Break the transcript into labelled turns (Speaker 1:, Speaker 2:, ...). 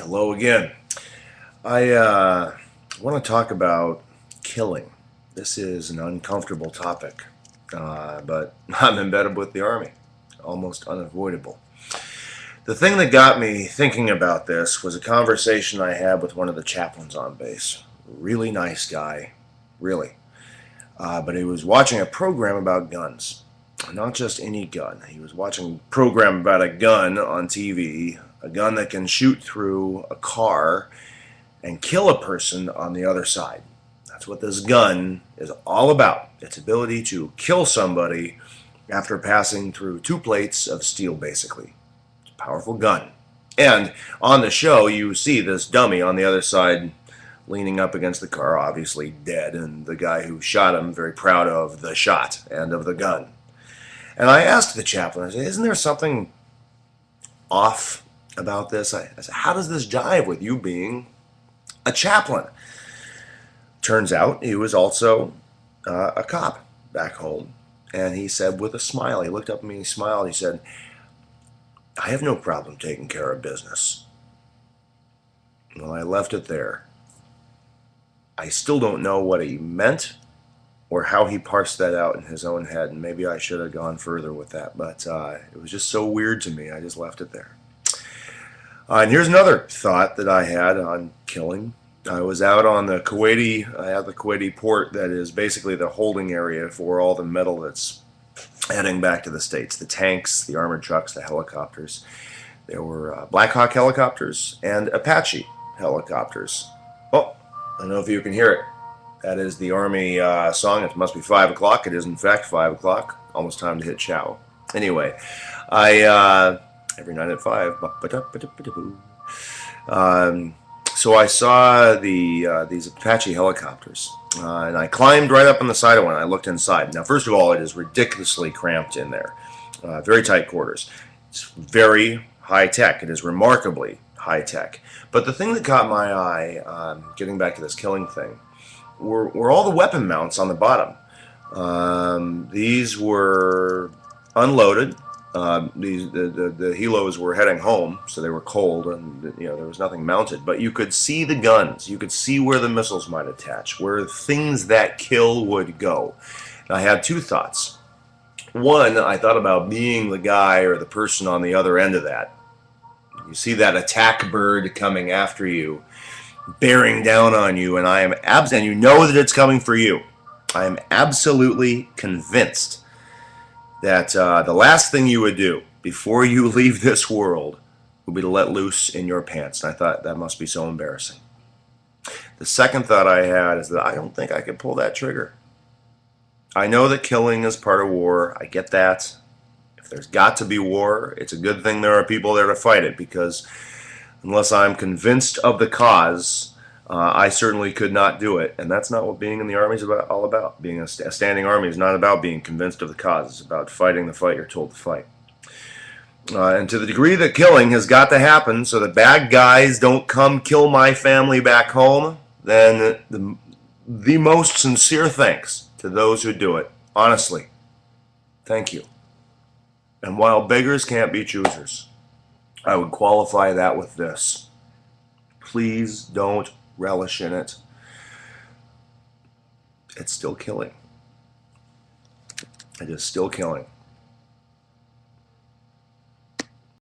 Speaker 1: Hello again. I want to talk about killing. This is an uncomfortable topic, but I'm embedded with the Army, almost unavoidable. The thing that got me thinking about this was a conversation I had with one of the chaplains on base. Really nice guy, really. But he was watching a program about guns. Not just any gun. He was watching a program about a gun on TV, a gun that can shoot through a car and kill a person on the other side. That's what this gun is all about. Its ability to kill somebody after passing through two plates of steel, basically. It's a powerful gun. And on the show, you see this dummy on the other side leaning up against the car, obviously dead, and the guy who shot him very proud of the shot and of the gun. And I asked the chaplain, I said, isn't there something off about this? I said, how does this jive with you being a chaplain? Turns out he was also a cop back home. And he said with a smile, he looked up at me, he smiled, he said, I have no problem taking care of business. Well, I left it there. I still don't know what he meant or how he parsed that out in his own head, and maybe I should have gone further with that, but it was just so weird to me, I just left it there. And here's another thought that I had on killing. I was out on the Kuwaiti port that is basically the holding area for all the metal that's heading back to the States. The tanks, the armored trucks, the helicopters. There were Black Hawk helicopters and Apache helicopters. Oh, I don't know if you can hear it. That is the Army song. It must be 5 o'clock. It is, in fact, 5 o'clock. Almost time to hit chow. Anyway, every night at 5. So I saw these Apache helicopters, and I climbed right up on the side of one. I looked inside. Now, first of all, it is ridiculously cramped in there. Very tight quarters. It's very high tech. It is remarkably high tech. But the thing that caught my eye, getting back to this killing thing, were all the weapon mounts on the bottom. These were unloaded. The helos were heading home, so they were cold, and there was nothing mounted. But you could see the guns. You could see where the missiles might attach, where things that kill would go. And I had two thoughts. One, I thought about being the guy or the person on the other end of that. You see that attack bird coming after you, bearing down on you, and and you know that it's coming for you. I am absolutely convinced that the last thing you would do before you leave this world would be to let loose in your pants. And I thought that must be so embarrassing. The second thought I had is that I don't think I could pull that trigger. I know that killing is part of war. I get that. If there's got to be war, it's a good thing there are people there to fight it, because unless I'm convinced of the cause, I certainly could not do it. And that's not what being in the Army is all about. Being a standing Army is not about being convinced of the cause. It's about fighting the fight you're told to fight. And to the degree that killing has got to happen so that bad guys don't come kill my family back home, then the most sincere thanks to those who do it. Honestly, thank you. And while beggars can't be choosers, I would qualify that with this. Please don't relish in it. It's still killing. It is still killing.